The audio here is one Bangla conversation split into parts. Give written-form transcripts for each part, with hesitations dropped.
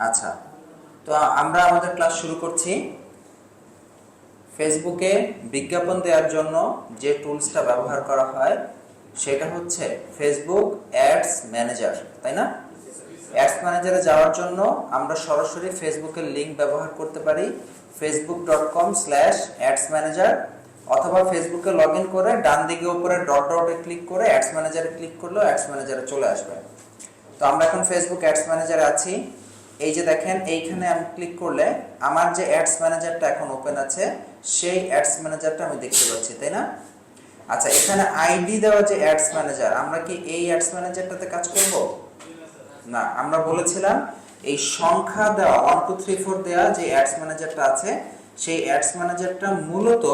আচ্ছা, তো আমরা আমাদের ক্লাস শুরু করছি। ফেসবুকে বিজ্ঞাপন দেওয়ার জন্য যে টুলসটা ব্যবহার করা হয় সেটা হচ্ছে ফেসবুক অ্যাডস ম্যানেজার, তাই না? অ্যাডস ম্যানেজারে যাওয়ার জন্য আমরা সরাসরি ফেসবুকের লিঙ্ক ব্যবহার করতে পারি facebook.com/adsmanager, অথবা ফেসবুকে লগ ইন করে ডান দিকে উপরে ডট ডটে ক্লিক করে অ্যাডস ম্যানেজারে ক্লিক করলেও অ্যাডস ম্যানেজারে চলে আসবে। তো আমরা এখন ফেসবুক অ্যাডস ম্যানেজারে আছি। এই যে দেখেন, এইখানে আমি ক্লিক করলে আমার যে অ্যাডস ম্যানেজারটা এখন ওপেন আছে সেই অ্যাডস ম্যানেজারটা আমি দেখতে পাচ্ছি, তাই না? আচ্ছা, এখানে আইডি দেওয়া যে অ্যাডস ম্যানেজার, আমরা কি এই অ্যাডস ম্যানেজারটাতে কাজ করব না? আমরা বলেছিলাম এই সংখ্যা দেওয়া 1 2 3 4 দেওয়া যে অ্যাডস ম্যানেজারটা আছে সেই অ্যাডস ম্যানেজারটা মূলত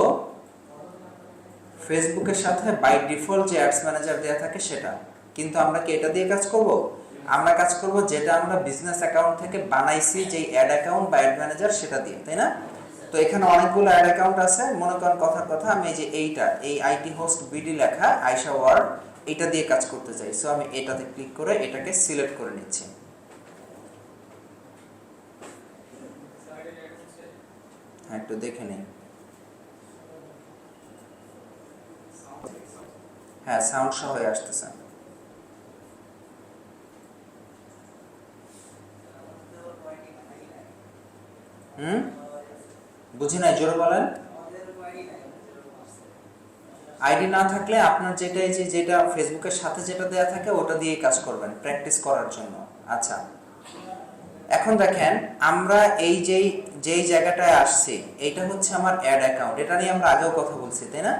ফেসবুকের সাথে বাই ডিফল্ট যে অ্যাডস ম্যানেজার দেওয়া থাকে সেটা। কিন্তু আমরা কি এটা দিয়ে কাজ করব? আমরা কাজ করব যেটা আমরা বিজনেস অ্যাকাউন্ট থেকে বানাইছি, যেই অ্যাড অ্যাকাউন্ট বা অ্যাড ম্যানেজার সেটা দিয়ে, তাই না? তো এখানে অনেকগুলো অ্যাড অ্যাকাউন্ট আছে। মনে করেন কথার কথা আমি এই যে এই আইটি হোস্ট বিডি লেখা আয়শা ওয়ার্ড এটা দিয়ে কাজ করতে চাই। সো আমি এটাতে ক্লিক করে এটাকে সিলেক্ট করে নিচ্ছি। হ্যাঁ, একটু দেখে নিন। হ্যাঁ, সাউন্ড সহ আসতেছে। বুঝি নাই, জোরে বলেন। আইডি না থাকলে আপনার যেটা ফেসবুকের সাথে যেটা দেয়া থাকে ওটা দিয়ে কাজ করবেন প্র্যাকটিস করার জন্য। আচ্ছা, এখন দেখেন আমরা যেই জায়গাটায় আসছি এইটা হচ্ছে আমার অ্যাড অ্যাকাউন্ট। এটা নিয়ে আমরা আগেও কথা বলছি, তাই না?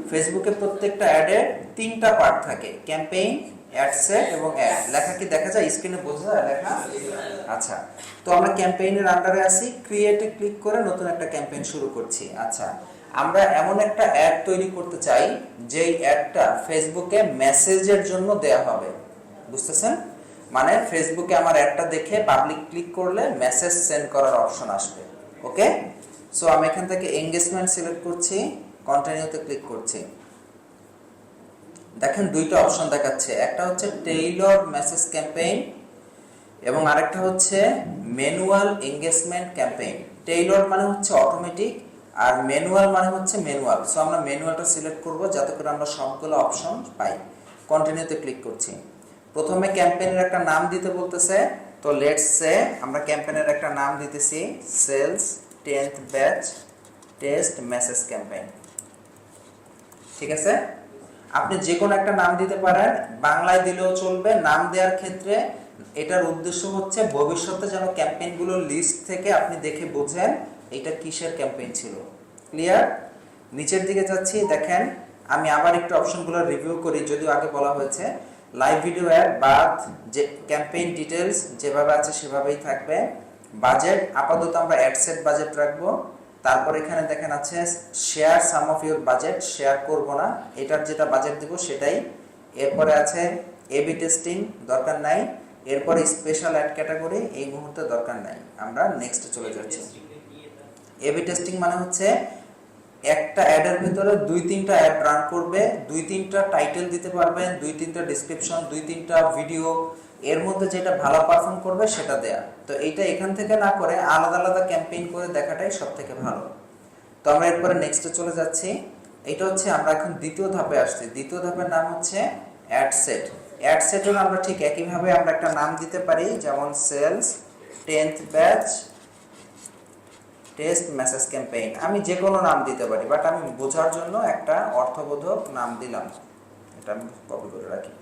ফেসবুকে প্রত্যেকটা অ্যাডের 3টা পার্ট থাকে, ক্যাম্পেইন, অ্যাড সেট এবং অ্যাড। লেখা কি দেখা যায় স্ক্রিনে? বোঝা যায় লেখা? আচ্ছা, তো আমরা ক্যাম্পেইনের আন্ডারে আছি। ক্রিয়েটে ক্লিক করে নতুন একটা ক্যাম্পেইন শুরু করছি। আচ্ছা, আমরা এমন একটা অ্যাড তৈরি করতে চাই যেই অ্যাডটা ফেসবুকে মেসেজের জন্য দেয়া হবে। বুঝতেছেন? মানে ফেসবুকে আমার অ্যাডটা দেখে পাবলিক ক্লিক করলে মেসেজ সেন্ড করার অপশন আসবে। ওকে, সো আমি এখান থেকে এনগেজমেন্ট সিলেক্ট করছি, কন্টিনিউতে ক্লিক করছি। দেখেন 2টা অপশন দেখাচ্ছে, একটা হচ্ছে টেইলর মেসেজ ক্যাম্পেইন এবং আরেকটা হচ্ছে ম্যানুয়াল এনগেজমেন্ট ক্যাম্পেইন। টেইলর মানে হচ্ছে অটোমেটিক আর ম্যানুয়াল মানে হচ্ছে ম্যানুয়াল। সো আমরা ম্যানুয়ালটা সিলেক্ট করব যাতে করে আমরা সবগুলো অপশন পাই। কন্টিনিউতে ক্লিক করছি। প্রথমে ক্যাম্পেইনের একটা নাম দিতে বলতেছে, তো লেটস সে আমরা ক্যাম্পেইনের একটা নাম দিতেছি sales 10th batch test message campaign. ঠিক আছে, আপনি যে কোনো একটা নাম দিতে পারেন, বাংলায় দিলেও চলবে। নাম দেওয়ার ক্ষেত্রে এটার উদ্দেশ্য হচ্ছে ভবিষ্যতে যেন ক্যাম্পেইনগুলোর লিস্ট থেকে আপনি দেখে বোঝেন এটা কিসের ক্যাম্পেইন ছিল। ক্লিয়ার? নিচের দিকে যাচ্ছি, দেখেন আমি আবার একটু অপশনগুলো রিভিউ করি, যদিও আগে বলা হয়েছে। লাইভ ভিডিও অ্যাড বাদ, যে ক্যাম্পেইন ডিটেলস যেভাবে আছে সেভাবেই থাকবে। বাজেট আপাতত আমরা অ্যাডসেট বাজেট রাখবো। তারপর এখানে দেখেন আছে share some of your budget, share করব না, এটার যেটা বাজেট দিব সেটাই। এরপরে আছে এবি টেস্টিং, দরকার নাই। এরপরে স্পেশাল অ্যাড ক্যাটাগরি, এই মুহূর্তে দরকার নাই, আমরা নেক্সটে চলে যাচ্ছি। এবি টেস্টিং মানে হচ্ছে একটা অ্যাডের ভিতরে 2-3টা অ্যাড রান করবে, 2-3টা টাইটেল দিতে পারবেন, 2-3টা ডেসক্রিপশন, 2-3টা ভিডিও, এর মধ্যে যেটা ভালো পারফর্ম করবে সেটা দেয়া। তো এইটা এখান থেকে না করে আলাদা আলাদা ক্যাম্পেইন করে দেখাটাই সব থেকে ভালো। তো আমরা এরপরে নেক্সটে চলে যাচ্ছি। এটা হচ্ছে আমরা এখন দ্বিতীয় ধাপে আসছি। দ্বিতীয় ধাপের নাম হচ্ছে অ্যাড সেট। অ্যাড সেটের আমরা ঠিক একইভাবে আমরা একটা নাম দিতে পারি, যেমন sales 10th batch test message campaign. আমি যে কোনো নাম দিতে পারি, বাট আমি বোঝার জন্য একটা অর্থবোধক নাম দিলাম। এটা আমি কপি করে রাখি।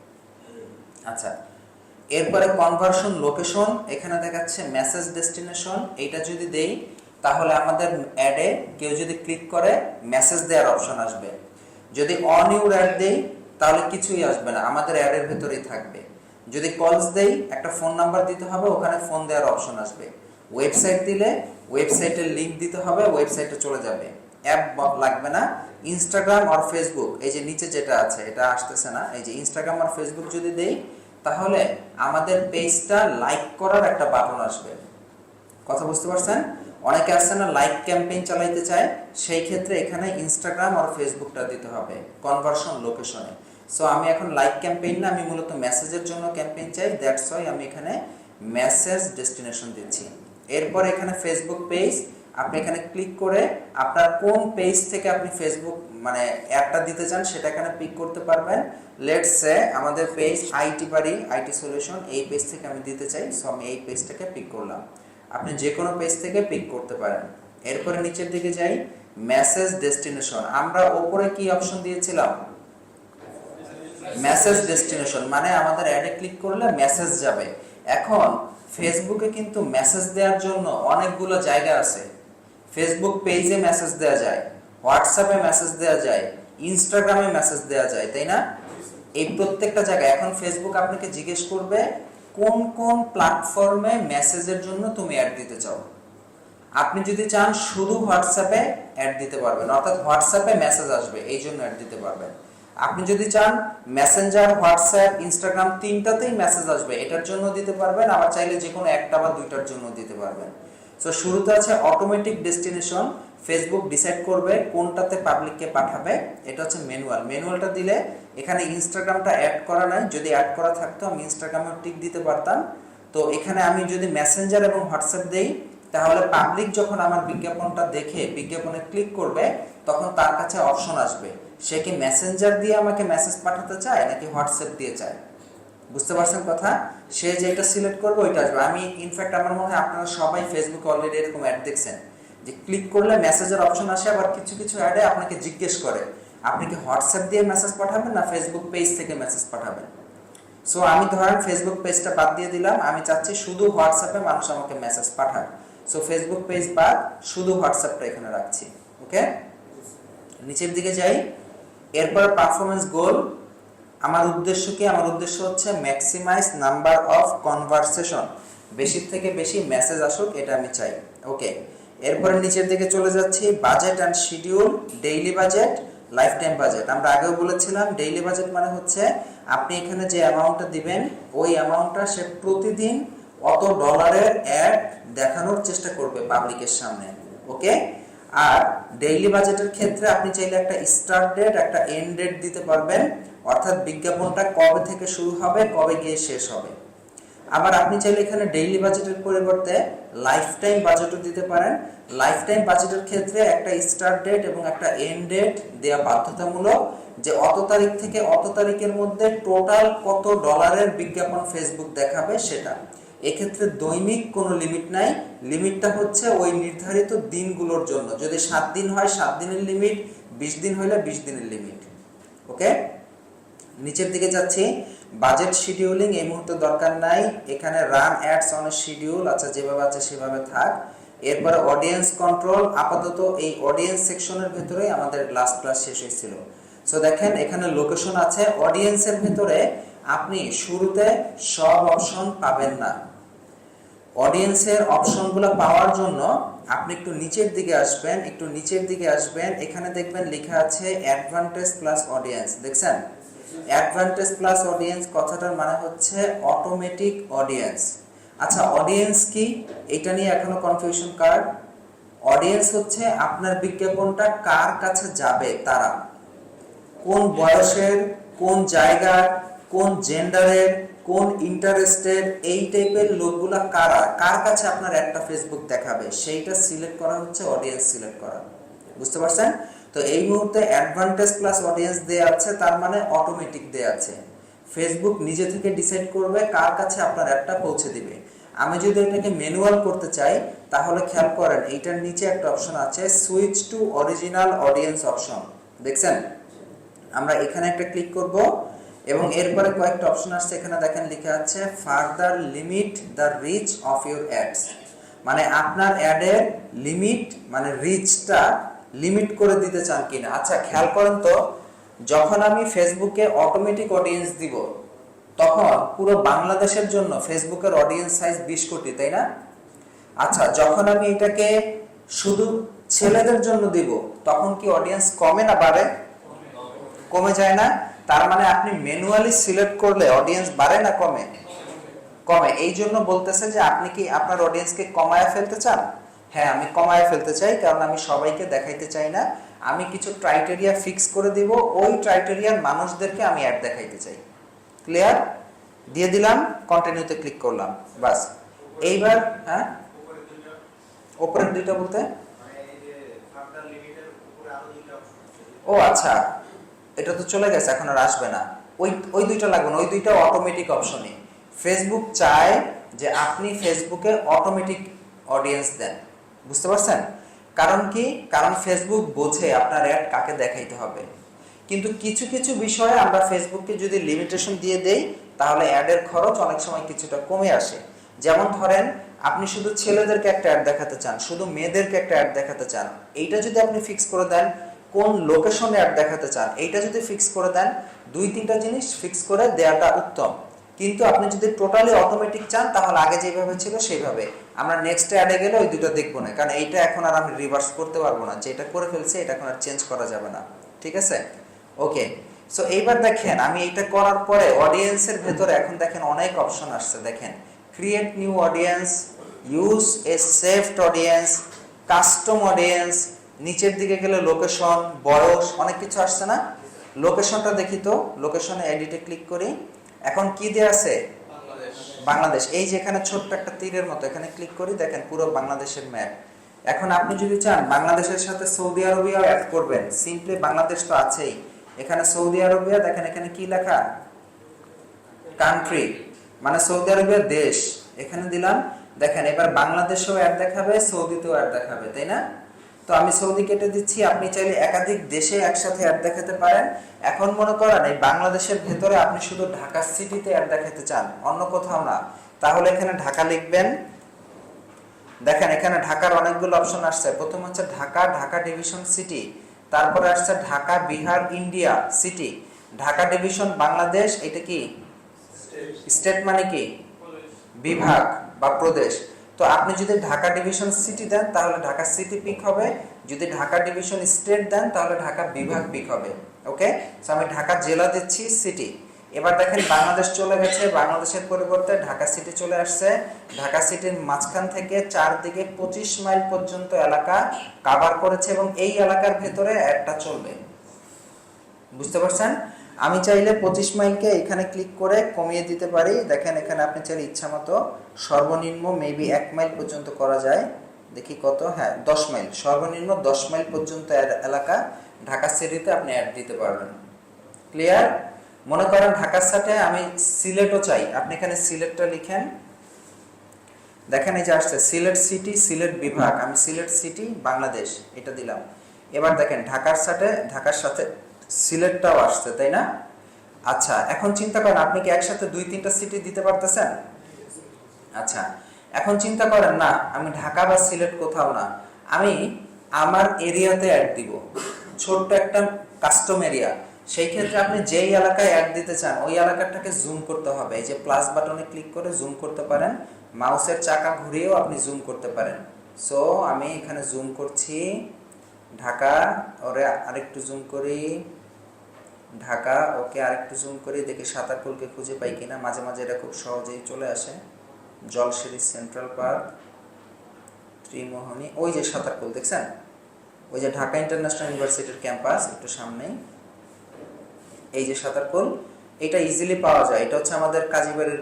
আচ্ছা, এরপরে কনভার্সন লোকেশন, এখানে দেখাচ্ছে মেসেজ ডেস্টিনেশন। এইটা যদি দেই তাহলে আমাদের অ্যাডে কেউ যদি ক্লিক করে মেসেজ দেওয়ার অপশন আসবে। যদি অন ইউর অ্যাড দেই তাহলে কিছুই আসবে না, আমাদের অ্যাডের ভেতরেই থাকবে। যদি কলস দেই একটা ফোন নাম্বার দিতে হবে, ওখানে ফোন দেওয়ার অপশন আসবে। ওয়েবসাইট দিলে ওয়েবসাইটের লিঙ্ক দিতে হবে, ওয়েবসাইটে চলে যাবে, অ্যাপ লাগবে না। ইনস্টাগ্রাম আর ফেসবুক, এই যে নিচে যেটা আছে এটা আসতেছে না, এই যে ইনস্টাগ্রাম আর ফেসবুক যদি দেই তাহলে আমাদের পেজটা লাইক করার একটা বাটন আসবে। কথা বুঝতে পারছেন? অনেকে আছে না লাইক ক্যাম্পেইন চালাইতে চায়, সেই ক্ষেত্রে এখানে ইনস্টাগ্রাম আর ফেসবুকটা দিতে হবে কনভার্সন লোকেশনে। সো আমি এখন লাইক ক্যাম্পেইন না, আমি মূলত মেসেজের জন্য ক্যাম্পেইন চাই, দ্যাটস ওয়াই আমি এখানে মেসেজ ডেস্টিনেশন দিচ্ছি। এরপর এখানে ফেসবুক পেজ, আপনি এখানে ক্লিক করে আপনার কোন পেজ থেকে আপনি ফেসবুক মানে অ্যাডটা দিতে চান সেটা এখানে পিক করতে পারবেন। লেটস সে আমাদের পেজ আইটি বাড়ি আইটি সলিউশন, এই পেজ থেকে আমি দিতে চাই, সো আমি এই পেজটাকে পিক করলাম। আপনি যে কোনো পেজ থেকে পিক করতে পারেন। এরপরে নিচের দিকে যাই, মেসেজ ডেস্টিনেশন। আমরা ওপরে কি অপশন দিয়েছিলাম? মেসেজ ডেস্টিনেশন, মানে আমাদের অ্যাডে ক্লিক করলে মেসেজ যাবে। এখন ফেসবুকে কিন্তু মেসেজ দেওয়ার জন্য অনেকগুলো জায়গা আছে। ফেসবুক পেজে মেসেজ দেওয়া যায়, হোয়াটসঅ্যাপে মেসেজ দেওয়া যায়, ইনস্টাগ্রামে মেসেজ দেওয়া যায়, তাই না? এই প্রত্যেকটা জায়গায় এখন ফেসবুক আপনাকে জিজ্ঞেস করবে কোন কোন প্ল্যাটফর্মে মেসেজের জন্য তুমি অ্যাড দিতে চাও। আপনি যদি চান শুধু হোয়াটসঅ্যাপে অ্যাড দিতে পারবেন, অর্থাৎ হোয়াটসঅ্যাপে মেসেজ আসবে এই জন্য অ্যাড দিতে পারবেন। আপনি যদি চান মেসেঞ্জার, হোয়াটসঅ্যাপ, ইনস্টাগ্রাম তিনটাতেই মেসেজ আসবে, এটার জন্য দিতে পারবেন। আবার চাইলে যে কোনো একটা বা দুইটার জন্য দিতে পারবেন। সো শুরুতে আছে অটোমেটিক ডেস্টিনেশন, ফেসবুক ডিসাইড করবে কোনটাতে পাবলিককে পাঠাবে, এটা হচ্ছে ম্যানুয়াল। ম্যানুয়ালটা দিলে এখানে ইনস্টাগ্রামটা অ্যাড করা নাই, যদি অ্যাড করা থাকতো আমি ইনস্টাগ্রামে টিক দিতে পারতাম। তো এখানে আমি যদি মেসেঞ্জার এবং হোয়াটসঅ্যাপ দেই তাহলে পাবলিক যখন আমার বিজ্ঞাপনটা দেখে বিজ্ঞাপনে ক্লিক করবে তখন তার কাছে অপশন আসবে সে কি মেসেঞ্জার দিয়ে আমাকে মেসেজ পাঠাতে চায় নাকি হোয়াটসঅ্যাপ দিয়ে চায়। বুঝতে পারছেন কথা? সে যেটা সিলেক্ট করবে ওইটা আসবে। আমি ইনফ্যাক্ট আমার মনে হয় আপনারা সবাই ফেসবুকে অলরেডি এরকম অ্যাড দেখছেন যে ক্লিক করলে মেসেজের অপশন আসে, আবার কিছু কিছু অ্যাডে আপনাকে জিজ্ঞেস করে আপনি কি হোয়াটসঅ্যাপ দিয়ে মেসেজ পাঠাবেন না ফেসবুক পেজ থেকে মেসেজ পাঠাবেন। সো আমি ধরেন ফেসবুক পেজটা বাদ দিয়ে দিলাম, আমি চাচ্ছি শুধু হোয়াটসঅ্যাপে মানুষ আমাকে মেসেজ পাঠাক। সো ফেসবুক পেজ বাদ শুধু হোয়াটসঅ্যাপটা এখানে রাখছি। ওকে, নিচের দিকে যাই। এরপর পারফরমেন্স গোল, আমার উদ্দেশ্য কি? আমার উদ্দেশ্য হচ্ছে ম্যাক্সিমাইজ নাম্বার অফ কনভারসেশন, বেশি থেকে বেশি মেসেজ আসুক এটা আমি চাই। ওকে, এরপরে নিচের দিকে চলে যাচ্ছি। Budget and schedule, daily budget, life time budget. আমরা আগেও বলেছিলাম ডেইলি বাজেট মানে হচ্ছে আপনি এখানে যে অ্যামাউন্টটা দিবেন ওই অ্যামাউন্টটা সে প্রতিদিন অত ডলারের অ্যাড দেখানোর চেষ্টা করবে পাবলিকের সামনে। ওকে, আর ডেইলি বাজেটের ক্ষেত্রে আপনি চাইলে একটা স্টার্ট ডেট একটা এন্ড ডেট দিতে পারবেন, অর্থাৎ বিজ্ঞাপনটা কবে থেকে শুরু হবে কবে গিয়ে শেষ হবে। আবার আপনি চাইলে এখানে ডেইলি বাজেটের পরিবর্তে লাইফ টাইম বাজেটও দিতে পারেন। লাইফ টাইম বাজেটের ক্ষেত্রে একটা স্টার্ট ডেট এবং একটা এন্ড ডেট দেওয়া বাধ্যতামূলক, যে অত তারিখ থেকে অত তারিখের মধ্যে টোটাল কত ডলারের বিজ্ঞাপন ফেসবুক দেখাবে সেটা। এক্ষেত্রে দৈনিক কোনো লিমিট নাই, লিমিটটা হচ্ছে ওই নির্ধারিত দিনগুলোর জন্য। যদি 7 দিন হয় 7 দিনের লিমিট, 20 দিন হলে 20 দিনের লিমিট। ওকে, নিচের দিকে যাচ্ছি। বাজেট শিডিউলিং এই মুহূর্তে দরকার নাই, এখানে run ads on a schedule, আচ্ছা যেভাবে আছে সেভাবে থাক। এরপরে অডিয়েন্স কন্ট্রোল, আপাতত এই অডিয়েন্স সেকশনের ভেতরে আমাদের লাস্ট ক্লাস শেষ হয়েছিল। সো দেখেন এখানে লোকেশন আছে, অডিয়েন্সের ভেতরে আপনি শুরুতে সব অপশন পাবেন না। অডিয়েন্সের অপশনগুলো পাওয়ার জন্য আপনি একটু নিচের দিকে আসবেন, একটু নিচের দিকে আসবেন, এখানে দেখবেন লেখা আছে অ্যাডভান্টেজ প্লাস অডিয়েন্স। দেখছেন অ্যাডভান্টেজ প্লাস অডিয়েন্স কথাটার মানে হচ্ছে অটোমেটিক অডিয়েন্স। আচ্ছা অডিয়েন্স কি? এটা নিয়ে এখনো কনফিউশন কার? অডিয়েন্স হচ্ছে আপনার বিজ্ঞাপনটা কার কাছে যাবে, তারা কোন বয়সের, কোন জায়গার, কোন জেন্ডারের, কোন ইন্টারেস্টের, এই টাইপের লোকগুলা কারা, কার কাছে আপনার একটা ফেসবুক দেখাবে সেইটা সিলেক্ট করা হচ্ছে অডিয়েন্স সিলেক্ট করা। বুঝতে পারছেন? তো এই মুহূর্তে অ্যাডভান্টেজ প্লাস অডিয়েন্স দেয়া আছে, তার মানে অটোমেটিক দেয়া আছে। ফেসবুক নিজে থেকে ডিসাইড করবে কার কাছে আপনার একটা পৌঁছে দিবে। আমি যদি এটাকে ম্যানুয়াল করতে চাই তাহলে খেয়াল করেন এইটার নিচে একটা অপশন আছে switch to original audience option. দেখছেন? আমরা এখানে একটা ক্লিক করব এবং এরপরে কয়েকটা অপশন আসছে, এখানে দেখেন লেখা আছে further limit the reach of your ads, মানে আপনার অ্যাডের লিমিট মানে রিচটা লিমিট করে দিতে চান কিনা। আচ্ছা খেয়াল করেন তো, যখন আমি ফেসবুকে অটোমেটিক অডিয়েন্স দিব তখন পুরো বাংলাদেশের জন্য ফেসবুকের অডিয়েন্স সাইজ 20 কোটি, তাই না? আচ্ছা যখন আমি এটাকে শুধু ছেলেদের জন্য দিব তখন কি অডিয়েন্স কমে না বাড়ে? কমে যায় না? তার মানে আপনি ম্যানুয়ালি সিলেক্ট করলে অডিয়েন্স বাড়ে না কমে? কমে। এই জন্য বলতেছে যে আপনি কি আপনার অডিয়েন্সকে কমায় ফেলতে চান? হ্যাঁ আমি কমায় ফেলতে চাই, কারণ আমি সবাইকে দেখাইতে চাই না, আমি কিছু ক্রাইটেরিয়া ফিক্স করে দিব, ওই ক্রাইটেরিয়ার মানুষদেরকে আমি অ্যাড দেখাইতে চাই। ক্লিয়ার? দিয়ে দিলাম, কন্টিনিউতে ক্লিক করলাম, বাস। এইবার হ্যাঁ উপরের দুইটা বলতে ও আচ্ছা, এটা তো চলে গেছে, এখন আর আসবে না। ওই দুইটা লাগবে না, ওই দুইটা অটোমেটিক অপশনই। ফেসবুক চায় যে আপনি ফেসবুকে অটোমেটিক অডিয়েন্স দেন, বুঝতে পারছেন? কারণ কি? কারণ ফেসবুক বোঝে আপনার অ্যাড কাকে দেখাইতে হবে। কিন্তু কিছু কিছু বিষয়ে আমরা ফেসবুককে যদি লিমিটেশন দিয়ে দেই তাহলে অ্যাডের খরচ অনেক সময় কিছুটা কমে আসে। যেমন ধরেন আপনি শুধু ছেলেদেরকে একটা অ্যাড দেখাতে চান, শুধু মেয়েদেরকে একটা অ্যাড দেখাতে চান, এইটা যদি আপনি ফিক্স করে দেন, কোন লোকেশনে অ্যাড দেখাতে চান এইটা যদি ফিক্স করে দেন, 2-3টা জিনিস ফিক্স করে দেওয়াটা উত্তম। কিন্তু আপনি যদি টোটালি অটোমেটিক চান তাহলে আগে যেভাবে ছিল সেইভাবে। আমরা নেক্সট অ্যাডে গেলে ওই দুটো দেখবো না, কারণ এইটা এখন আর আমি রিভার্স করতে পারবো না, যেটা করে ফেলছে এটা এখন আর চেঞ্জ করা যাবে না, ঠিক আছে? ওকে, সো এইবার দেখেন আমি এইটা করার পরে অডিয়েন্সের ভেতরে এখন দেখেন অনেক অপশন আসছে। দেখেন create new audience, use a saved audience, custom audience, নিচের দিকে গেলে লোকেশন, বয়স, অনেক কিছু আসছে না? লোকেশনটা দেখি তো, লোকেশনে এডিটে ক্লিক করি। এখন কি দেয়া আছে? বাংলাদেশ। এই যে এখানে ছোট্ট একটা তীরের মতো, এখানে ক্লিক করি, দেখেন পুরো বাংলাদেশের ম্যাপ। এখন আপনি যদি চান বাংলাদেশের সাথে সৌদি আরবিয়াও অ্যাড করবেন, সিম্পলি বাংলাদেশ তো আছেই, এখানে সৌদি আরবিয়া, দেখেন এখানে কি লেখা? কান্ট্রি, মানে সৌদি আরবিয়া দেশ, এখানে দিলাম। দেখেন এবার বাংলাদেশেও অ্যাড দেখাবে, সৌদিতেও অ্যাড দেখাবে, তাই না? তো আমি সৌদি কেটে দিচ্ছি। আপনি চাইলে একাধিক দেশে একসাথে অ্যাড দেখাতে পারেন। এখন মনে করেন এই বাংলাদেশের ভেতরে আপনি শুধু ঢাকা সিটিতে অ্যাড দেখাতে চান, অন্য কোথাও না, তাহলে এখানে ঢাকা লিখবেন। দেখেন এখানে ঢাকার অনেকগুলো অপশন আসছে। প্রথম হচ্ছে ঢাকা, ঢাকা ডিভিশন সিটি, তারপরে আসছে Dhaka Bihar India city, Dhaka division Bangladesh, এটা কি স্টেট, মানে কি বিভাগ বা প্রদেশ। তো আপনি যদি ঢাকা ডিভিশন সিটি দেন তাহলে ঢাকা সিটি পিক হবে, যদি ঢাকা ডিভিশন স্টেট দেন তাহলে ঢাকা বিভাগ পিক হবে। ওকে, সো আমি ঢাকা জেলা দিচ্ছি, সিটি। এবার দেখেন বাংলাদেশ চলে গেছে, বাংলাদেশের পরিবর্তে ঢাকা সিটি চলে আসছে। ঢাকা সিটির মাঝখান থেকে চারদিকে 25 মাইল পর্যন্ত এলাকা কভার করেছে এবং এই এলাকার ভেতরে একটা চলবে, বুঝতে পারছেন? আমি চাইলে 25 মাইলকে এখানে ক্লিক করে কমিয়ে দিতে পারি। দেখেন এখানে আপনি চাইলে ইচ্ছা মতো সর্বনিম্ন মেবি 1 মাইল পর্যন্ত করা যায়, দেখি কত, হ্যাঁ 10 মাইল, সর্বনিম্ন 10 মাইল পর্যন্ত এলাকা ঢাকা সিটিতে আপনি অ্যাড দিতে পারবেন। ক্লিয়ার? মনে করেন ঢাকার সাথে আমি সিলেটও চাই, আপনি এখানে সিলেটটা লিখেন। দেখেন এই যে আসছে সিলেট সিটি, সিলেট বিভাগ, আমি সিলেট সিটি বাংলাদেশ এটা দিলাম। এবার দেখেন ঢাকার সাথে সিলেটটাও আসছে, তাই না? আচ্ছা, এখন চিন্তা করেন আপনি কি একসাথে 2-3টা সিটি দিতে পারতেছেন? আচ্ছা, এখন চিন্তা করেন না আমি ঢাকা বা সিলেট কোথাও না, আমি আমার এরিয়াতে অ্যাড দিব, ছোট্ট একটা কাস্টম এরিয়া। সেই ক্ষেত্রে আপনি যেই এলাকায় অ্যাড দিতে চান ওই এলাকাটাকে জুম করতে হবে। এই যে প্লাস বাটনে ক্লিক করে জুম করতে পারেন, মাউসের চাকা ঘুরিয়েও আপনি জুম করতে পারেন। সো আমি এখানে জুম করছি ঢাকা, ওরে আরেকটু জুম করি ঢাকা, ওকে আরেকটু জুম করি, দেখি সাতারকুলকে খুঁজে পাই কিনা। মাঝে মাঝে এটা খুব সহজেই চলে আসে। জলশিরি সেন্ট্রাল পার্ক, ত্রিমোহনী, ওই যে সাতারকুল দেখছেন, ওই যে ঢাকা ইন্টারন্যাশনাল ইউনিভার্সিটির ক্যাম্পাস একটু সামনেই, এই যে সাতারকুল, এটা ইজিলি পাওয়া যায়। এটা হচ্ছে আমাদের কাজীবাড়ির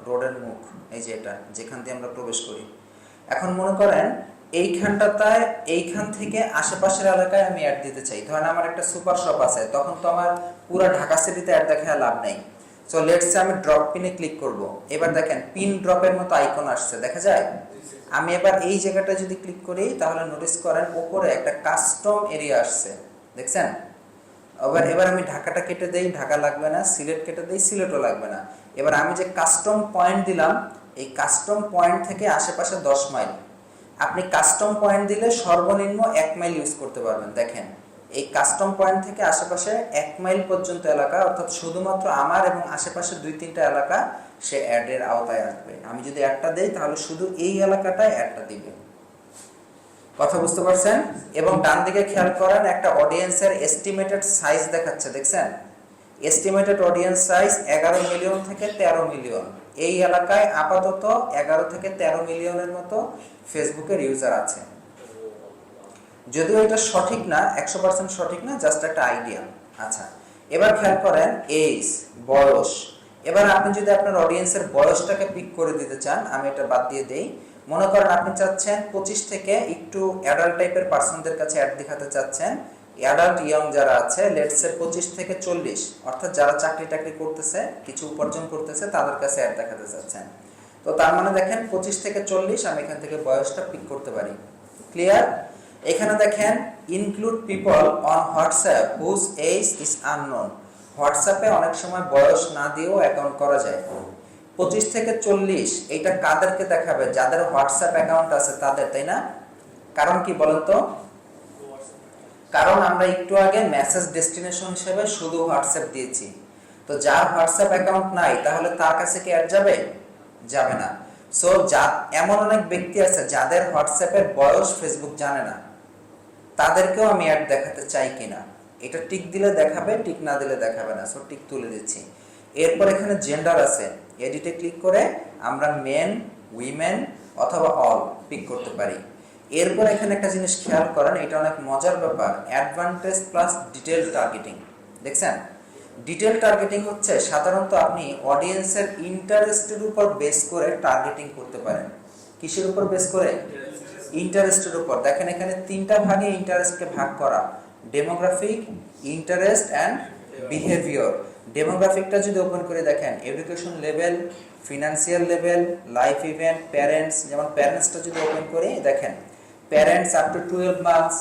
রোডের মুখ, এই যে এটা যেখান দিয়ে আমরা প্রবেশ করি। এখন মনে করেন এইখান থেকে আশেপাশের এলাকায় আমি অ্যাড দিতে চাই। ধরেন আমার একটা সুপার শপ আছে, তখন তো আমার পুরো ঢাকা সিটিতে অ্যাড দেখায় লাভ নেই। সো লেটস সে আমি ড্রপ পিনে ক্লিক করব। এবার দেখেন পিন ড্রপের মতো আইকন আসছে, দেখা যায়? আমি এবার এই জায়গাটা যদি ক্লিক করি তাহলে নোটিস করেন উপরে একটা কাস্টম এরিয়া আসছে, দেখছেন? এবার আমি ঢাকাটা কেটে দেই, ঢাকা লাগবে না, সিলেট কেটে দেই, সিলেটও লাগবে না। এবার আমি যে কাস্টম পয়েন্ট দিলাম, এই কাস্টম পয়েন্ট থেকে আশেপাশে 10 মাইল, আপনি কাস্টম পয়েন্ট দিলে সর্বনিম্ন 1 মাইল ইউজ করতে পারবেন। দেখেন এই কাস্টম পয়েন্ট থেকে আশেপাশে 1 মাইল পর্যন্ত এলাকা, অর্থাৎ শুধুমাত্র আমার এবং আশেপাশে 2-3টা এলাকা সে অ্যাডের আওতায় আসবে। আমি যদি একটা দেই তাহলে শুধু এই এলাকাটায় অ্যাডটা দিবে। কথা বুঝতে পারছেন? এবং ডান দিকে খেয়াল করেন একটা অডিয়েন্সের এস্টিমেটেড সাইজ দেখাচ্ছে, দেখছেন? এস্টিমেটেড অডিয়েন্স সাইজ 11 মিলিয়ন থেকে 13 মিলিয়ন। এই এলাকায় আপাতত 11 থেকে 13 মিলিয়নের মতো ফেসবুকের ইউজার আছে। যদিও এটা সঠিক না, 100% সঠিক না, জাস্ট একটা আইডিয়া। আচ্ছা, এবার খেয়াল করেন এজ, বয়স, এবার আপনি যদি আপনার অডিয়েন্সের বয়সটাকে পিক করে দিতে চান, আমি এটা বাদ দিয়ে দেই। মনে করেন আপনি চাচ্ছেন 25 থেকে একটু অ্যাডাল্ট টাইপের পার্সনদের কাছে অ্যাড দেখাতে চাচ্ছেন, অ্যাডাল্ট ইয়ং যারা আছে, লেটস সে 25 থেকে 40, অর্থাৎ যারা চাকরি টাকরি করতেছে, কিছু উপার্জন করতেছে, তাদের কাছে অ্যাড দেখাতে চাচ্ছেন। তো তার মানে দেখেন 25 থেকে 40, আমি এখান থেকে বয়সটা পিক করতে পারি। ক্লিয়ার? এখানে দেখেন include people on WhatsApp whose age is unknown. হোয়াটসঅ্যাপে অনেক সময় বয়স না দিয়েও অ্যাকাউন্ট করা যায়। 25 থেকে 40 এটা কাদেরকে দেখাবে? যাদের হোয়াটসঅ্যাপ অ্যাকাউন্ট আছে তাদের, তাই না? কারণ কি বলেন তো? কারণ আমরা একটু আগে মেসেজ ডেস্টিনেশন হিসেবে শুধু হোয়াটসঅ্যাপ দিয়েছি। তো যার হোয়াটসঅ্যাপ অ্যাকাউন্ট নাই তাহলে তার কাছে কি অ্যাড যাবে? যাবে না। সো এমন অনেক ব্যক্তি আছে যাদের হোয়াটসঅ্যাপের বয়স ফেসবুক জানে না, তাদেরকেও আমি অ্যাড দেখাতে চাই কিনা। এটা টিক দিলে দেখাবে, টিক না দিলে দেখাবে না। সো টিক তুলে দিচ্ছি। এরপর এখানে জেন্ডার আছে, এডিটে ক্লিক করে আমরা মেন, উইমেন অথবা অল পিক করতে পারি। এরপর এখানে একটা জিনিস খেয়াল করেন, এটা অনেক মজার ব্যাপার, অ্যাডভান্টেজ প্লাস ডিটেল টার্গেটিং। দেখছেন, ডিটেল টার্গেটিং হচ্ছে সাধারণত আপনি অডিয়েন্সের ইন্টারেস্টের উপর বেস করে টার্গেটিং করতে পারেন। কিসের উপর বেস করে? ইন্টারেস্টের উপর। দেখেন এখানে তিনটা ভাগে ইন্টারেস্টকে ভাগ করা, ডেমোগ্রাফিক, ইন্টারেস্ট অ্যান্ড বিহেভিয়ার। ডেমোগ্রাফিকটা যদি ওপেন করে দেখেন, education level, financial level, life event, parents. যেমন প্যারেন্টসটা যদি ওপেন করে দেখেন, parents up to 12 months,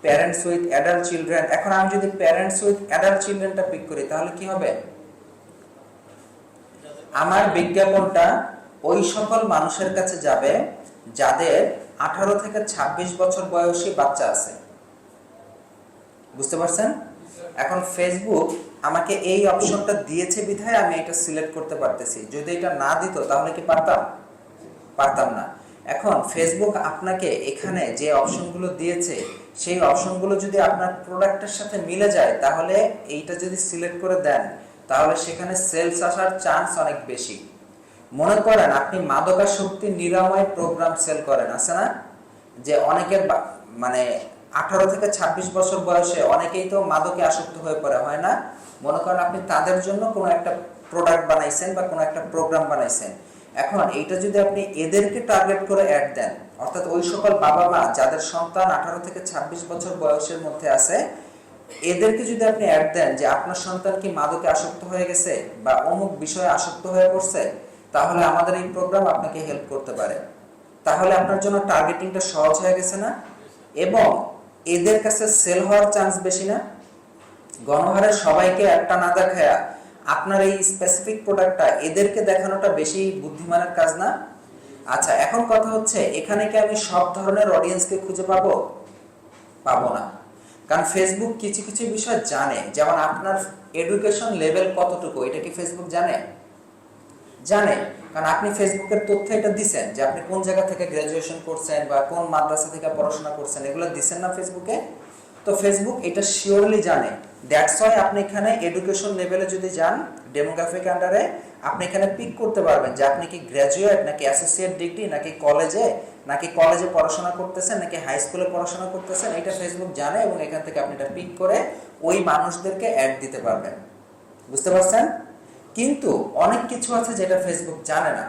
parents with adult children. এখন আমি যদি প্যারেন্টস উইথ অ্যাডাল্ট চিলড্রেনটা পিক করি তাহলে কি হবে? আমার বিজ্ঞাপনটা ওই সকল মানুষের কাছে যাবে যাদের 18 থেকে 26 বছর বয়সী বাচ্চা আছে। বুঝতে পারছেন? এখন ফেসবুক আমাকে এই অপশনটা দিয়েছে বিধায় আমি এটা সিলেক্ট করতে পারতেছি। যদি এটা না দিত তাহলে কি পারতাম না। এখন ফেসবুক আপনাকে এখানে যে অপশনগুলো দিয়েছে সেই অপশনগুলো যদি আপনার প্রোডাক্টের সাথে মিলে যায় তাহলে এইটা যদি সিলেক্ট করে দেন তাহলে সেখানে সেলস আসার চান্স অনেক বেশি। মনে করেন আপনি মাদকাসক্তি নিরাময় প্রোগ্রাম সেল করেন, আছে না? যে অনেকের মানে 18 থেকে 26 বছর বয়সে অনেকেই তো মাদকে আসক্ত হয়ে পড়ে, হয় না? মনে করেন আপনি তাদের জন্য কোনো একটা প্রোডাক্ট বানাইছেন বা কোনো একটা প্রোগ্রাম বানাইছেন। এখন এইটা যদি আপনি এদেরকে টার্গেট করে অ্যাড দেন, অর্থাৎ ওই সকল বাবা মা যাদের সন্তান 18 থেকে 26 বছর বয়সের মধ্যে আছে, এদেরকে যদি আপনি অ্যাড দেন যে আপনার সন্তান কি মাদকে আসক্ত হয়ে গেছে বা অমুক বিষয়ে আসক্ত হয়ে পড়ছে, তাহলে আমাদের এই প্রোগ্রাম আপনাকে হেল্প করতে পারে। তাহলে আপনার জন্য টার্গেটিংটা সহজ হয়ে গেছে না? এবং এদের কাছে সেল হওয়ার চান্স বেশি না? গণহারে সবাইকে একটা না দেখায়া আপনার এই স্পেসিফিক প্রোডাক্টটা এদেরকে দেখানোটা বেশি বুদ্ধিমানের কাজ না? আচ্ছা, এখন কথা হচ্ছে এখানে কি আমি সব ধরনের অডিয়েন্সকে খুঁজে পাবো না। কারণ ফেসবুক কিছু কিছু বিষয় জানে, যেমন আপনার এডুকেশন লেভেল কতটুকু এটা কি ফেসবুক জানে? কারণ আপনি ফেসবুকের তথ্য এটা দিছেন যে আপনি কোন জায়গা থেকে গ্রাজুয়েশন করছেন বা কোন মাদ্রাসা থেকে পড়াশোনা করছেন, এগুলো দিছেন না ফেসবুকে? তো ফেসবুক এটা শিওরলি জানে। দ্যাটস ওয়াই আপনি এখানে এডুকেশন লেভেলে যদি যান ডেমোগ্রাফিক আন্ডারে, আপনি এখানে পিক করতে পারবেন যে আপনি কি গ্র্যাজুয়েট নাকি অ্যাসোসিয়েট ডিগ্রি নাকি কলেজে পড়াশোনা করতেছেন নাকি হাই স্কুলে পড়াশোনা করতেছেন, এটা ফেসবুক জানে এবং এখান থেকে আপনি এটা পিক করে ওই মানুষদেরকে অ্যাড দিতে পারবেন। বুঝতে পারছেন? কিন্তু অনেক কিছু আছে যেটা ফেসবুক জানে না।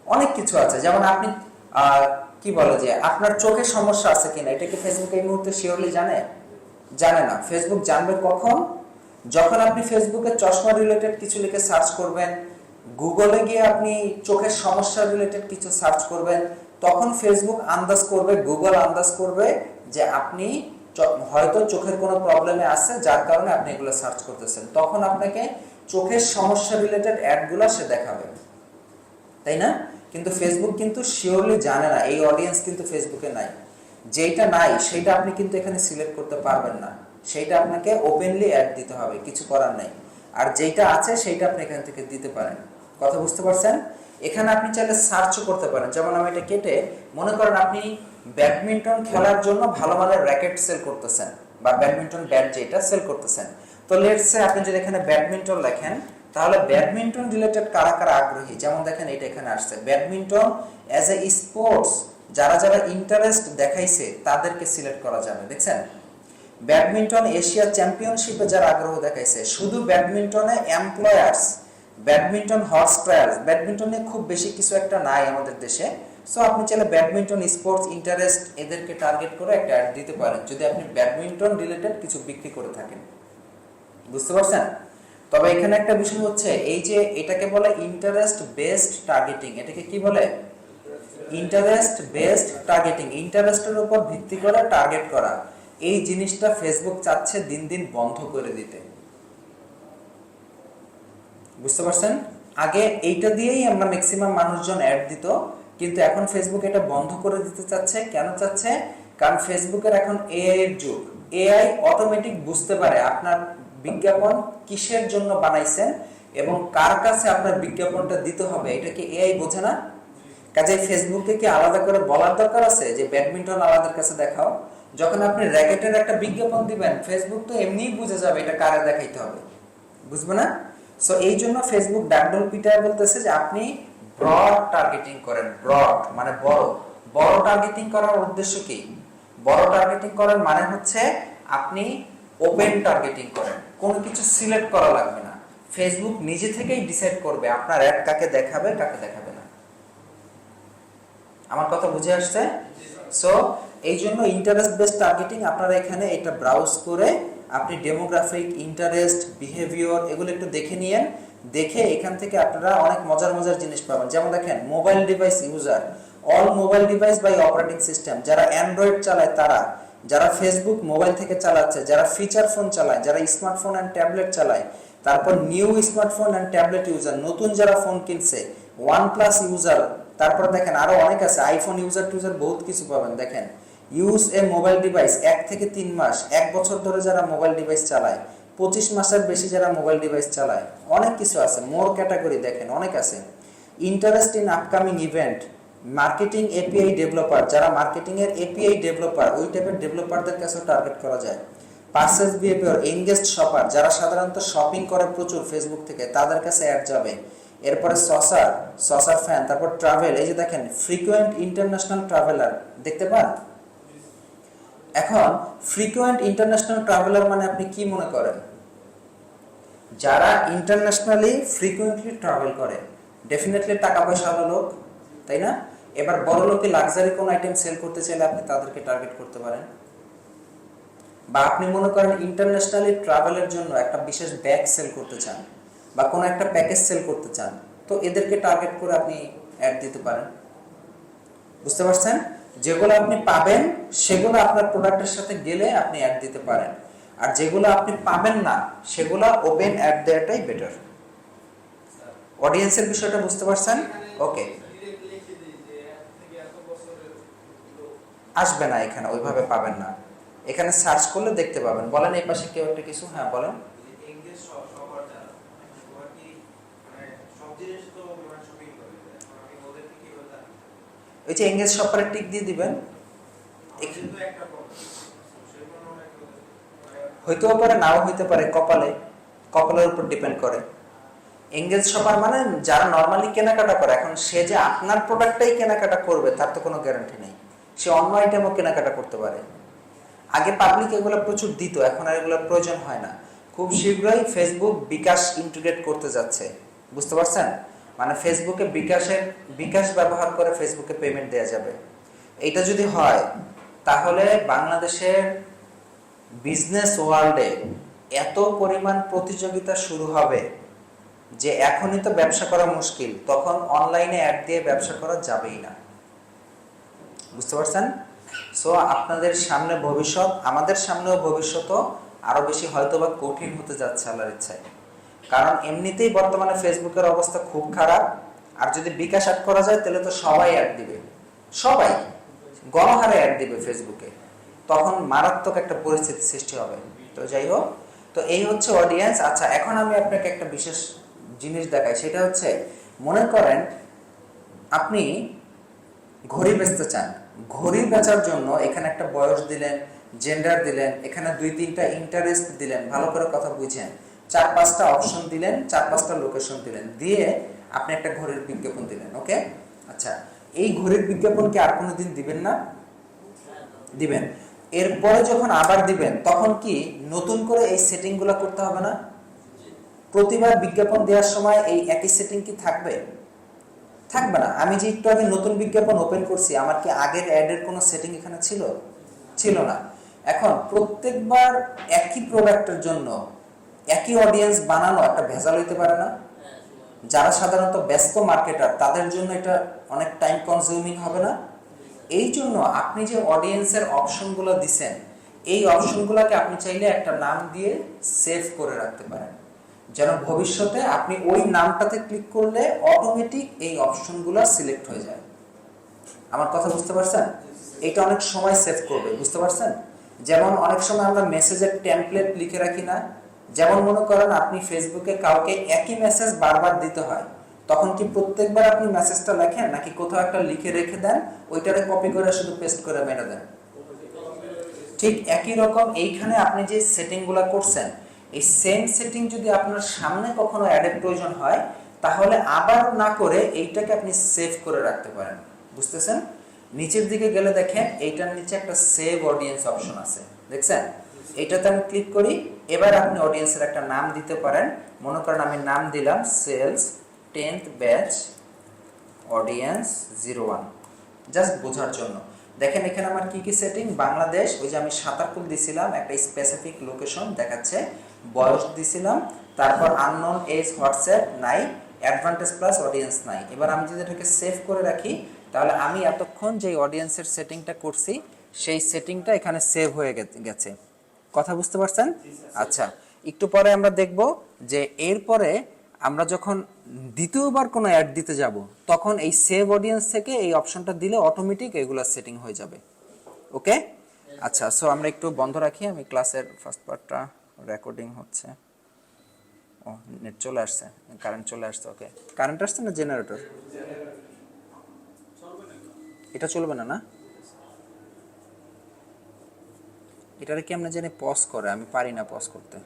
অনেক কিছু আছে, যেমন আপনি কি বলে যে আপনার চোখের সমস্যা আছে কিনা, এটা কি ফেসবুক এই মুহূর্তে শিওরলি জানে না। ফেসবুক জানবে কখন? যখন আপনি ফেসবুকে চশমা রিলেটেড কিছু লিখে সার্চ করবেন, গুগলে গিয়ে আপনি চোখের সমস্যা রিলেটেড কিছু সার্চ করবেন, তখন ফেসবুক আন্দাজ করবে, গুগল আন্দাজ করবে যে আপনি হয়তো চোখের কোনো প্রবলেমে আছে যার কারণে আপনি এগুলো সার্চ করতেছেন, তখন আপনাকে চোখের সমস্যা রিলেটেড অ্যাডগুলো সে দেখাবে, তাই না? কিন্তু ফেসবুক কিন্তু শিওরলি জানে না, এই অডিয়েন্স কিন্তু ফেসবুকে নাই। যেটা নাই সেটা আপনি কিন্তু এখানে সিলেক্ট করতে পারবেন না, সেইটা আপনাকে ওপেনলি অ্যাড দিতে হবে, কিছু করার নাই। আর যেটা আছে সেইটা আপনি এখান থেকে দিতে পারেন। কথা বুঝতে পারছেন? এখানে আপনি চাইলে সার্চও করতে পারেন। যেমন আমি এটা কেটে, মনে করেন আপনি ব্যাডমিন্টন খেলার জন্য ভালো মানের র্যাকেট সেল করতেছেন বা ব্যাডমিন্টন ব্যাট যেটা সেল করতেছেন। তো লেটস সে আপনি যদি এখানে ব্যাডমিন্টন লেখেন, তাহলে ব্যাডমিন্টন রিলেটেড কারা কারা আগ্রহী, যেমন দেখেন এটা এখানে আসছে ব্যাডমিন্টন অ্যাজ এ স্পোর্টস, যারা যারা ইন্টারেস্ট দেখাইছে তাদেরকে সিলেক্ট করা যাবে। দেখছেন, ব্যাডমিন্টন এশিয়া চ্যাম্পিয়নশিপে যারা আগ্রহ দেখাইছে, শুধু ব্যাডমিন্টনে এমপ্লয়ার্স ব্যাডমিন্টন হর্স ট্রায়ালস, ব্যাডমিন্টনে খুব বেশি কিছু একটা নাই আমাদের দেশে, সো আপনি চাইলে ব্যাডমিন্টন স্পোর্টস ইন্টারেস্ট এদেরকে টার্গেট করে একটা অ্যাড দিতে পারেন যদি আপনি ব্যাডমিন্টন রিলেটেড কিছু বিক্রি করে থাকেন। বুঝতে পারছেন? তবে এখানে একটা বিষয় হচ্ছে এই যে এটাকে বলে ইন্টারেস্ট বেসড টার্গেটিং। এটাকে কি বলে? Interest based targeting. ইন্টারেস্টের উপর ভিত্তি করে টার্গেট করা। এই জিনিসটা ফেসবুক চাচ্ছে দিন দিন বন্ধ করে দিতে। বুঝতে পারছেন? আগে এইটা দিয়েই আমরা ম্যাক্সিমাম মানুষজন অ্যাড দিত, কিন্তু এখন ফেসবুক এটা বন্ধ করে দিতে চাচ্ছে। কেন চাচ্ছে? কারণ ফেসবুকের এখন এআই এর যুগ। এআই অটোমেটিক বুঝতে পারে আপনার বিজ্ঞাপন কিসের জন্য বানাইছেন এবং কার কাছে আপনার বিজ্ঞাপনটা দিতে হবে, এটা কি এআই বোঝে না? কাজে ফেসবুককে কি আলাদা করে বলার দরকার আছে যে ব্যাডমিন্টন আলাদার কাছে দেখাও? যখন আপনি র্যাকেটের একটা বিজ্ঞাপন দিবেন, ফেসবুক তো এমনিই বুঝে যাবে এটা কারে দেখাইতে হবে। বুঝবে না? সো এই জন্য ফেসবুক ডাকডোল পিটায় বলতেছে যে আপনি ব্রড টার্গেটিং করেন। ব্রড মানে বড়। বড় টার্গেটিং করার উদ্দেশ্য কি? বড় টার্গেটিং করার মানে হচ্ছে আপনি ওপেন টার্গেটিং করেন, কোনো কিছু সিলেক্ট করা লাগবে না। ফেসবুক নিজে থেকেই ডিসাইড করবে আপনার অ্যাড কাকে দেখাবে কাকে দেখাবে না। আমার কথা বুঝে আসছে? সো এই জন্য ইন্টারেস্ট বেসড টার্গেটিং আপনারা এখানে এটা ব্রাউজ করে আপনি ডেমোগ্রাফিক, ইন্টারেস্ট, বিহেভিয়ার এগুলো একটু দেখে নিয়েন। দেখে এখান থেকে আপনারা অনেক মজার মজার জিনিস পাবেন। যেমন দেখেন mobile device user, all mobile device by operating system. যারা অ্যান্ড্রয়েড চালায় তারা, যারা ফেসবুক মোবাইল থেকে চালাচ্ছে, যারা ফিচার ফোন চালায়, যারা স্মার্টফোন অ্যান্ড ট্যাবলেট চালায়, তারপর new smartphone and tablet user, নতুন যারা ফোন কিনছে, ওয়ান প্লাস ইউজার, তারপর দেখেন আরো অনেক আছে, আইফোন ইউজার টুজার বহুত কিছু পাবেন। দেখেন ইউজ এ মোবাইল ডিভাইস 1 থেকে 3 মাস, 1 বছর ধরে যারা মোবাইল ডিভাইস চালায়, 25 মাসের বেশি যারা মোবাইল ডিভাইস চালায়, অনেক কিছু আছে। মোর ক্যাটাগরি দেখেন অনেক আছে। Interest in upcoming event, marketing API developer, যারা মার্কেটিং এর এপিআই ডেভেলপার, ওই টাইপের ডেভেলপারদের কাছে টার্গেট করা যায়। পারচেজ বিহেভিয়ার, এনগেজড শপার, যারা সাধারণত শপিং করে প্রচুর ফেসবুক থেকে, তাদের কাছে অ্যাড যাবে। এরপরে সসার ফ্যান, তারপর ট্রাভেল, এই যে দেখেন ফ্রিকোয়েন্ট ইন্টারন্যাশনাল ট্রাভেলার দেখতে পান। এখন ফ্রিকোয়েন্ট ইন্টারন্যাশনাল ট্রাভেলার মানে আপনি কি মনে করেন? যারা ইন্টারন্যাশনালি ফ্রিকোয়েন্টলি ট্রাভেল করে, ডেফিনেটলি টাকা পয়সাওয়ালা লোক, তাই না? এবার বড় লোকে লাক্সারি কোন আইটেম সেল করতে চাইলে আপনি তাদেরকে টার্গেট করতে পারেন। বা আপনি মনে করেন ইন্টারন্যাশনালি ট্রাভেলের জন্য একটা বিশেষ ব্যাগ সেল করতে চান বা কোনো একটা প্যাকেজ সেল করতে চান, তো এদেরকে টার্গেট করে আপনি অ্যাড দিতে পারেন। বুঝতে পারছেন? যেগুলো আপনি পাবেন সেগুলো আপনার প্রোডাক্টের সাথে গেলে আপনি অ্যাড দিতে পারেন, আর যেগুলো আপনি পাবেন না সেগুলো ওপেন অ্যাড দেওয়াটাই বেটার। অডিয়েন্সের বিষয়টা বুঝতে পারছেন? ওকে, আসবে না এখানে, ওইভাবে পাবেন না। এখানে সার্চ করলে দেখতে পাবেন। বলেন এই পাশে কেউ একটা কিছু, হ্যাঁ বলেন। ওই যে এঙ্গেজ শপারে টিক দিয়ে দিবেন। হইতেও পারে নাও হইতে পারে, কপালের উপর ডিপেন্ড করে। এঙ্গেজ শপার মানে যারা নর্মালি কেনাকাটা করে, এখন সে যে আপনার প্রোডাক্টটাই কেনাকাটা করবে তার তো কোনো গ্যারান্টি নেই, সে অন্য আইটেমও কেনাকাটা করতে পারে। আগে পাবলিক এগুলো প্রচুর দিত, এখন আর এগুলোর প্রয়োজন হয় না। খুব শীঘ্রই ফেসবুক বিকাশ ইন্টিগ্রেট করতে যাচ্ছে। বুঝতে পারছেন? মানে ফেসবুকে বিকাশ ব্যবহার করে ফেসবুকে পেমেন্ট দেওয়া যাবে। এইটা যদি হয় তাহলে বাংলাদেশের বিজনেস ওয়ার্ল্ডে এত পরিমাণ প্রতিযোগিতা শুরু হবে যে এখনই তো ব্যবসা করা মুশকিল, তখন অনলাইনে অ্যাড দিয়ে ব্যবসা করা যাবেই না। বুঝতে পারছেন? সো আপনাদের সামনে ভবিষ্যৎ, আমাদের সামনেও ভবিষ্যৎ আরো বেশি হয়তোবা কঠিন হতে যাচ্ছে আল্লাহর ইচ্ছায়। কারণ এমনিতেই বর্তমানে ফেসবুকের অবস্থা খুব খারাপ, আর যদি বিকাশ অ্যাড করা যায় তাহলে তো সবাই অ্যাড দিবে, সবাই গণহারে অ্যাড দিবে ফেসবুকে, তখন মারাত্মক একটা পরিস্থিতি সৃষ্টি হবে। তো যাই হোক, তো এই হচ্ছে অডিয়েন্স। আচ্ছা, এখন আমি আপনাকে একটা বিশেষ জিনিস দেখাই, সেটা হচ্ছে মনে করেন আপনি ঘড়ি বেচতে চান। ঘড়ি বেচার জন্য এখানে একটা বয়স দিলেন, জেন্ডার দিলেন, এখানে 2-3টা ইন্টারেস্ট দিলেন, ভালো করে কথা বুঝেন, 4-5টা অপশন দিলেন, 4-5টা লোকেশন দিলেন, দিয়ে আপনি একটা ঘড়ির বিজ্ঞাপন দিলেন। ওকে, আচ্ছা, এই ঘড়ির বিজ্ঞাপন কি আর কোনোদিন দিবেন না? দিবেন। এরপরে যখন আবার দিবেন তখন কি নতুন করে এই সেটিংগুলো করতে হবে না? প্রতিবার বিজ্ঞাপন দেওয়ার সময় এই একই সেটিং কি থাকবে? থাকবে না। আমি যে একটু আগে নতুন বিজ্ঞাপন ওপেন করছি, আমার কি আগের অ্যাডের কোনো সেটিং এখানে ছিল? ছিল না। এখন প্রত্যেকবার একই প্রোডাক্টের জন্য একই অডিয়েন্স বানানো একটা ভেজাল হইতে পারে না? যারা সাধারণত ব্যস্ত মার্কেটার তাদের জন্য এটা অনেক টাইম কনজিউমিং হবে না? এই জন্য আপনি যে অডিয়েন্সের অপশনগুলো দিচ্ছেন, এই অপশনগুলোকে আপনি চাইলে একটা নাম দিয়ে সেভ করে রাখতে পারেন, যেন ভবিষ্যতে আপনি ওই নামটাতে ক্লিক করলে অটোমেটিক এই অপশনগুলো সিলেক্ট হয়ে যায়। আমার কথা বুঝতে পারছেন? এটা অনেক সময় সেভ করবে, বুঝতে পারছেন? যেমন অনেক সময় আমরা মেসেজের টেমপ্লেট লিখে রাখি না? যেমন মনে করেন আপনি ফেসবুকে কাউকে একই মেসেজ বারবার দিতে হয়, তখন কি প্রত্যেকবার আপনি মেসেজটা লেখেন, নাকি কোথাও একটা লিখে রেখে দেন, ওইটারে কপি করে শুধু পেস্ট করে মেরে দেন? ঠিক একই রকম এইখানে আপনি যে সেটিংগুলো করছেন, এই সেম সেটিং যদি আপনার সামনে কখনো অ্যাডের প্রয়োজন হয়, তাহলে আবার না করে এইটাকে আপনি সেভ করে রাখতে পারেন। বুঝতেছেন? নিচের দিকে গেলে দেখেন এইটার নিচে একটা সেভ অডিয়েন্স অপশন আছে, দেখছেন? এইটাতে আমি ক্লিক করি। এবার আপনি অডিয়েন্সের একটা নাম দিতে পারেন। মনে করেন আমি নাম দিলাম sales 10th batch audience 01, just বোঝার জন্য। দেখেন এখানে আমার কি কি সেটিং, বাংলাদেশ, ওই যে আমি সাঁতারপুল দিছিলাম, একটা স্পেসিফিক লোকেশন দেখাচ্ছে, বয়স দিছিলাম, তারপর আননোন এজ হোয়াটসঅ্যাপ নাই, অ্যাডভান্টেজ প্লাস অডিয়েন্স নাই। এবার আমি যদি এটাকে সেভ করে রাখি, তাহলে আমি এতক্ষণ যে অডিয়েন্সের সেটিংটা করছি সেই সেটিংটা এখানে সেভ হয়ে গেছে। কথা বুঝতে পারছেন? আচ্ছা, একটু পরে আমরা দেখব যে এরপরে আমরা যখন দ্বিতীয়বার কোনো অ্যাড দিতে যাব, তখন এই সেভ অডিয়েন্স থেকে এই অপশনটা দিলে অটোমেটিক এগুলো সেটিং হয়ে যাবে। ওকে? আচ্ছা, সো আমরা একটু বন্ধ রাখি, আমি ক্লাসের ফার্স্ট পার্টটা রেকর্ডিং হচ্ছে। ও নেট চলে আসছে, কারেন্ট চলে আসছে। ওকে, কারেন্ট আসছে না জেনারেটর? এটা চলবে না? না, এটারে কেমনে জানি পজ করে, আমি পারি না পজ করতে।